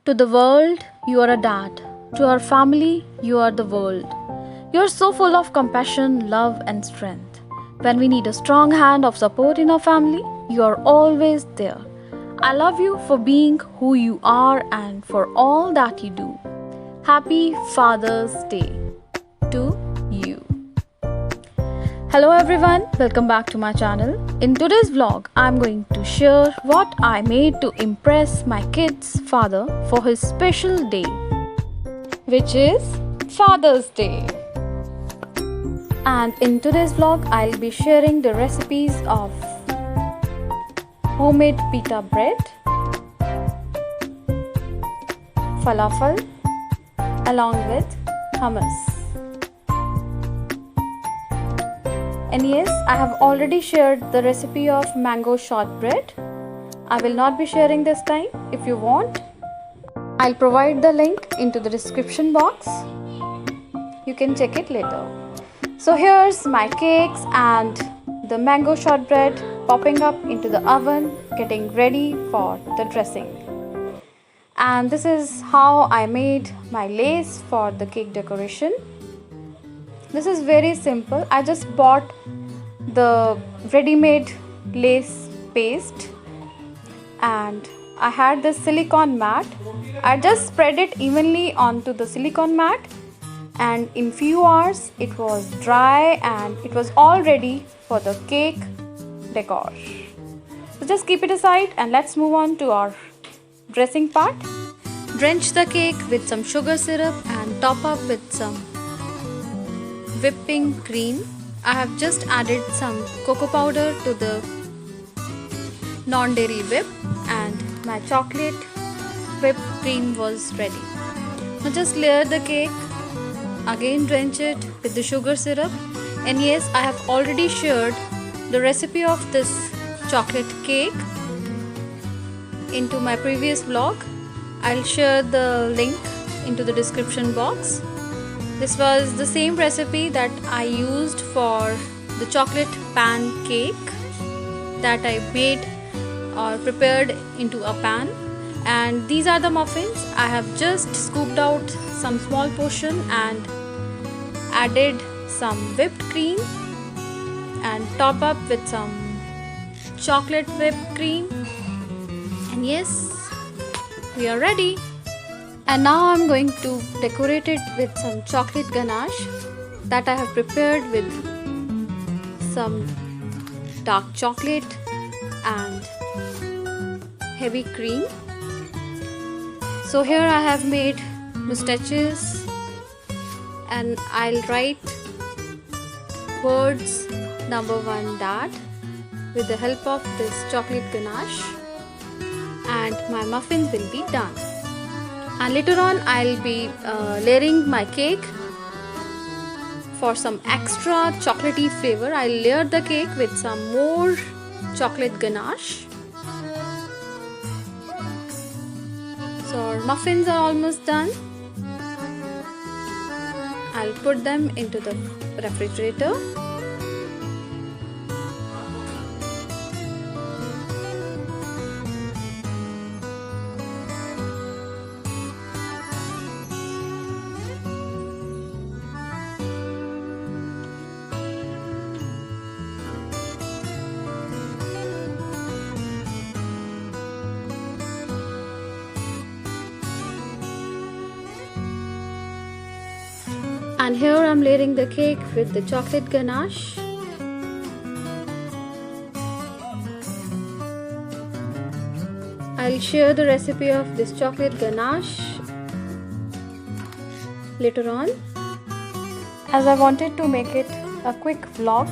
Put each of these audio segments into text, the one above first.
To the world, you are a dad. To our family, you are the world. You are so full of compassion, love, and strength. When we need a strong hand of support in our family, you are always there. I love you for being who you are and for all that you do. Happy Father's Day to you. Hello everyone, welcome back to my channel. In today's vlog, I'm going to share what I made to impress my kid's father for his special day, which is Father's Day. And in today's vlog, I'll be sharing the recipes of homemade pita bread, falafel, along with hummus. And yes, I have already shared the recipe of mango shortbread. I will not be sharing this time. If you want, I'll provide the link into the description box. You can check it later. So here's my cakes and the mango shortbread popping up into the oven, getting ready for the dressing. And this is how I made my lace for the cake decoration. This is very simple. I just bought the ready-made lace paste and I had this silicone mat. I just spread it evenly onto the silicone mat, and in few hours it was dry and it was all ready for the cake decor. So just keep it aside and let's move on to our dressing part. Drench the cake with some sugar syrup and top up with some whipping cream. I have just added some cocoa powder to the non-dairy whip and my chocolate whipped cream was ready. Now just layer the cake, again drench it with the sugar syrup, and yes, I have already shared the recipe of this chocolate cake into my previous vlog. I'll share the link into the description box. This was the same recipe that I used for the chocolate pancake that I made or prepared into a pan. And these are the muffins. I have just scooped out some small portion and added some whipped cream and top up with some chocolate whipped cream. And yes, we are ready. And now I'm going to decorate it with some chocolate ganache that I have prepared with some dark chocolate and heavy cream. So here I have made mustaches and I'll write words number 1 dad with the help of this chocolate ganache, and my muffins will be done. And later on I'll be layering my cake. For some extra chocolatey flavor, I'll layer the cake with some more chocolate ganache. So our muffins are almost done. I'll put them into the refrigerator. And here I'm layering the cake with the chocolate ganache. I'll share the recipe of this chocolate ganache later on, as I wanted to make it a quick vlog.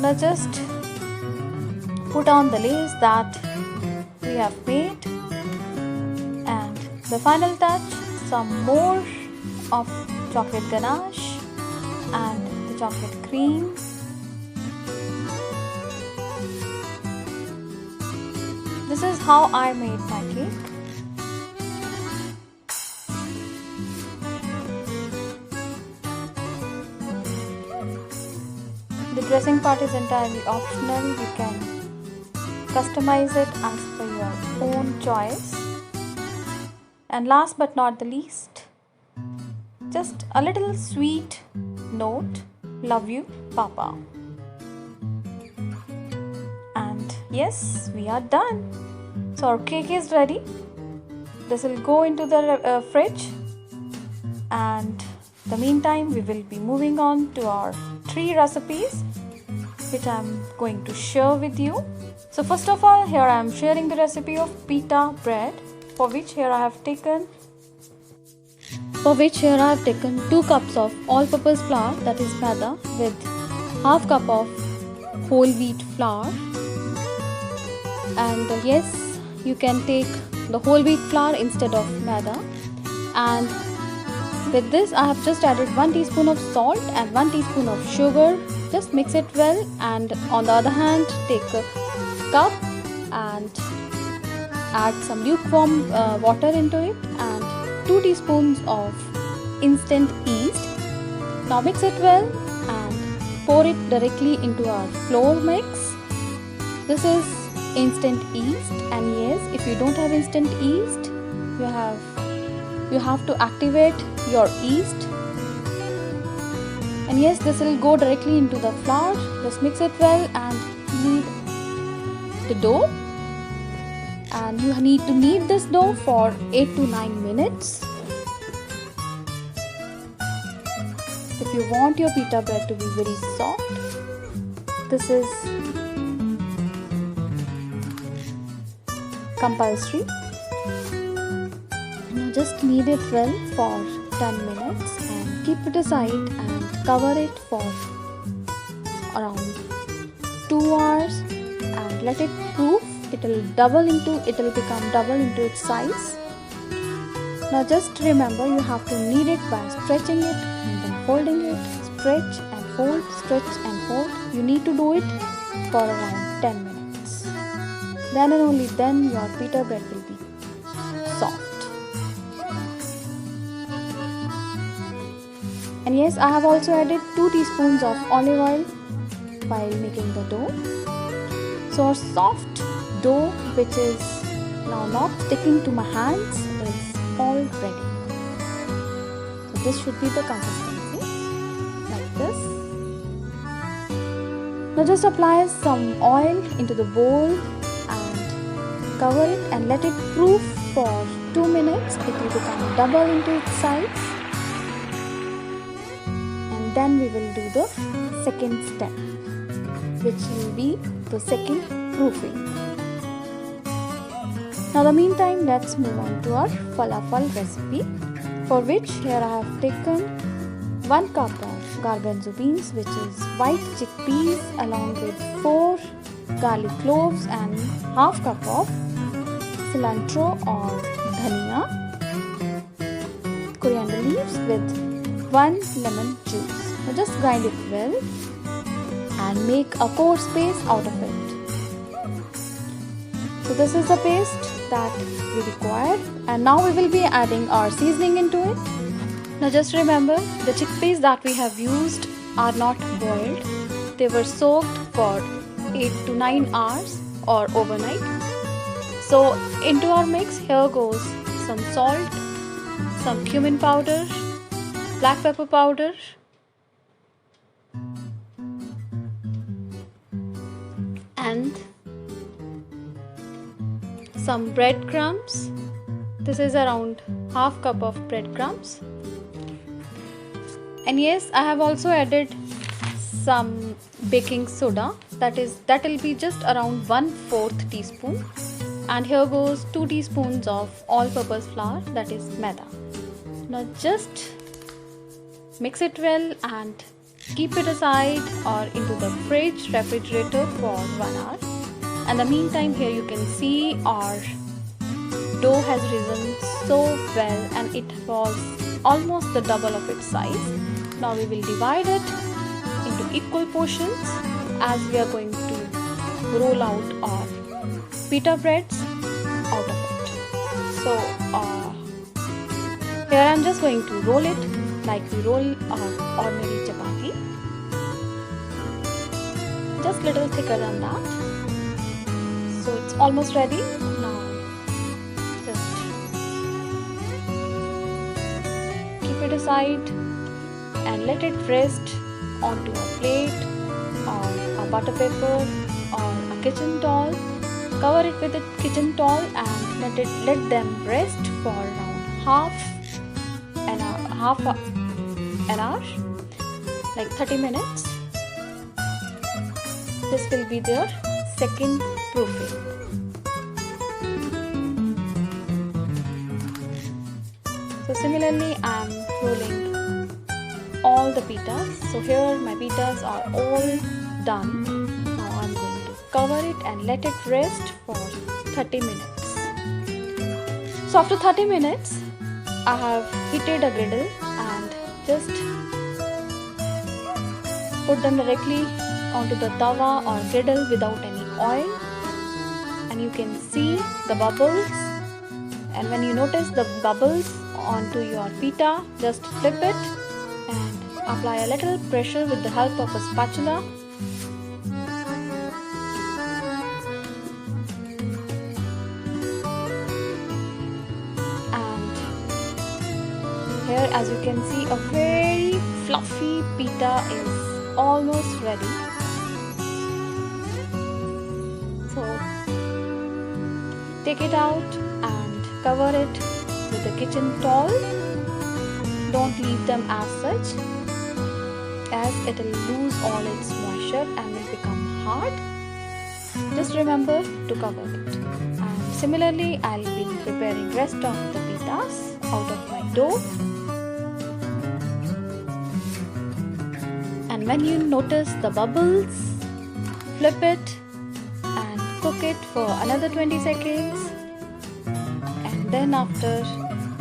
Now just put on the lace that we have made, and the final touch, some more of chocolate ganache and the chocolate cream. This is how I made my cake. The dressing part is entirely optional. You can customize it as per your own choice. And last but not the least, just a little sweet note, love you, Papa. And yes, we are done. So our cake is ready. This will go into the fridge, and the meantime we will be moving on to our 3 recipes which I am going to share with you. So first of all, here I am sharing the recipe of pita bread, for which here I have taken 2 cups of all-purpose flour, that is maida, with half cup of whole wheat flour. And yes, you can take the whole wheat flour instead of maida. And with this I have just added 1 teaspoon of salt and 1 teaspoon of sugar. Just mix it well, and on the other hand take a cup and add some lukewarm water into it and 2 teaspoons of instant yeast. Now mix it well and pour it directly into our flour mix. This is instant yeast, and yes, if you don't have instant yeast, you have to activate your yeast. And yes, this will go directly into the flour. Just mix it well and knead the dough. And you need to knead this dough for 8 to 9 minutes. If you want your pita bread to be very soft, this is compulsory. Now just knead it well for 10 minutes and keep it aside and cover it for around 2 hours and let it proof. It will become double into its size. Now just remember, you have to knead it by stretching it and then folding it. Stretch and fold, stretch and fold. You need to do it for around 10 minutes. Then and only then your pita bread will be soft. And yes, I have also added 2 teaspoons of olive oil while making the dough. So our soft dough, which is now not sticking to my hands, is all ready. So this should be the consistency, like this. Now just apply some oil into the bowl and cover it and let it proof for 2 minutes. It will become double into its size. Then we will do the second step, which will be the second proofing. Now the meantime, let's move on to our falafel recipe, for which here I have taken 1 cup of garbanzo beans, which is white chickpeas, along with 4 garlic cloves and half cup of cilantro or dhania, coriander leaves with 1 lemon juice. Now just grind it well and make a coarse paste out of it. So this is the paste that we require, and now we will be adding our seasoning into it. Now just remember, the chickpeas that we have used are not boiled. They were soaked for 8 to 9 hours or overnight. So into our mix, here goes some salt, some cumin powder, black pepper powder, and some breadcrumbs. This is around half cup of breadcrumbs. And yes, I have also added some baking soda, that will be just around 1/4 teaspoon. And here goes 2 teaspoons of all-purpose flour, that is maida. Now just mix it well and keep it aside or into the refrigerator for 1 hour. And the meantime, here you can see our dough has risen so well and it was almost the double of its size. Now we will divide it into equal portions as we are going to roll out our pita breads out of it. So here I am just going to roll it like we roll our ordinary chapati, just little thicker than that. So it's almost ready. Now just aside and let it rest onto a plate or a butter paper or a kitchen towel. Cover it with a kitchen towel and let them rest for around half an hour, like 30 minutes. This will be their second proofing. So similarly, I am rolling all the pitas. So here my pitas are all done. Now I am going to cover it and let it rest for 30 minutes. So after 30 minutes, I have heated a griddle and just put them directly onto the tawa or griddle without any oil, and you can see the bubbles. And when you notice the bubbles onto your pita, just flip it and apply a little pressure with the help of a spatula. And here, as you can see, a very fluffy pita is almost ready. So take it out and cover it with a kitchen towel. Don't leave them as such, as it will lose all its moisture and will become hard. Just remember to cover it. And similarly, I'll be preparing rest of the pitas out of my dough. And when you notice the bubbles, flip it and cook it for another 20 seconds. And then after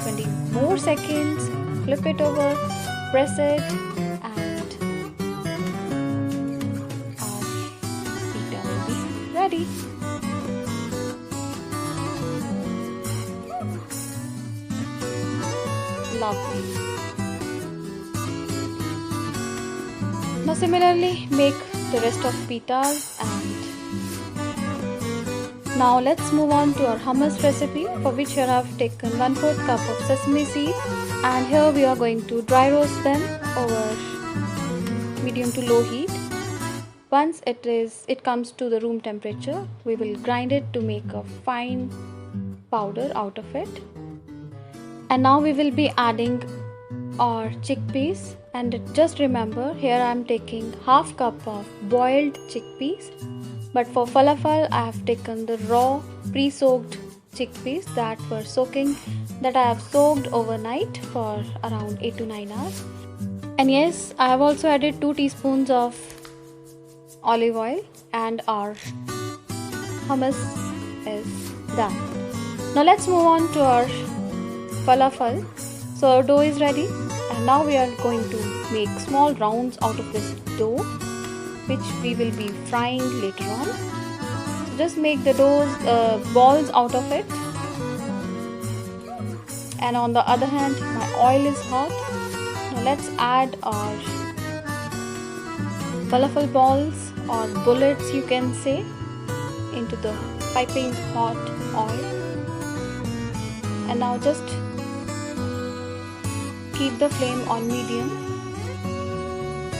20 more seconds, flip it over, press it, and our pita will be ready. Lovely. Now similarly, make the rest of pitas. And now let's move on to our hummus recipe, for which here I have taken 1/4 cup of sesame seeds, and here we are going to dry roast them over medium to low heat. Once it comes to the room temperature, we will grind it to make a fine powder out of it. And now we will be adding our chickpeas, and just remember, here I am taking 1/2 cup of boiled chickpeas, but for falafel I have taken the raw pre-soaked chickpeas that I have soaked overnight for around 8 to 9 hours. And yes, I have also added 2 teaspoons of olive oil, and our hummus is done. Now let's move on to our falafel. So our dough is ready, and now we are going to make small rounds out of this dough, which we will be frying later on. So just make the balls out of it. And on the other hand, my oil is hot. Now let's add our falafel balls or bullets, you can say, into the piping hot oil. And now just keep the flame on medium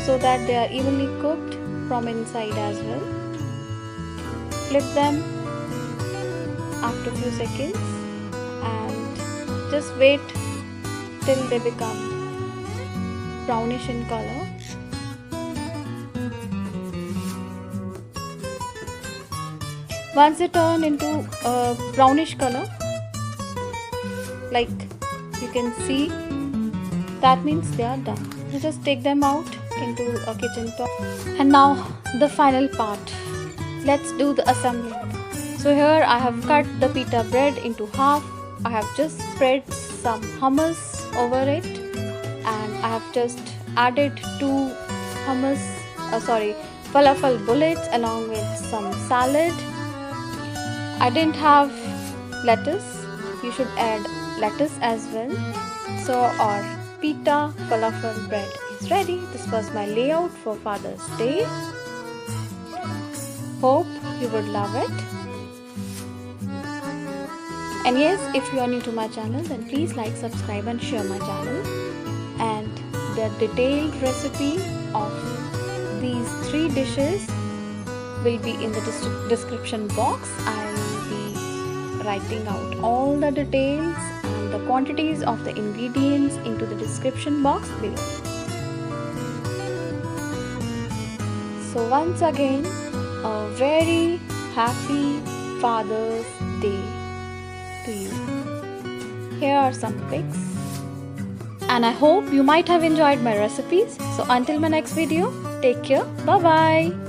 so that they are evenly cooked from inside as well. Flip them after a few seconds and just wait till they become brownish in color. Once they turn into a brownish color, like you can see, that means they are done. So just take them out into a kitchen top. And now the final part. Let's do the assembling. So here I have cut the pita bread into half. I have just spread some hummus over it, and I have just added 2 falafel bullets along with some salad. I didn't have lettuce. You should add lettuce as well. So our pita falafel bread is ready. This was my layout for Father's Day. Hope you would love it. And yes, if you are new to my channel, then please like, subscribe and share my channel. the detailed recipe of these 3 dishes will be in the description box. I'll be writing out all the details and the quantities of the ingredients into the description box below. So once again, a very happy Father's Day to you. Here are some pics. And I hope you might have enjoyed my recipes. So until my next video, take care. Bye bye.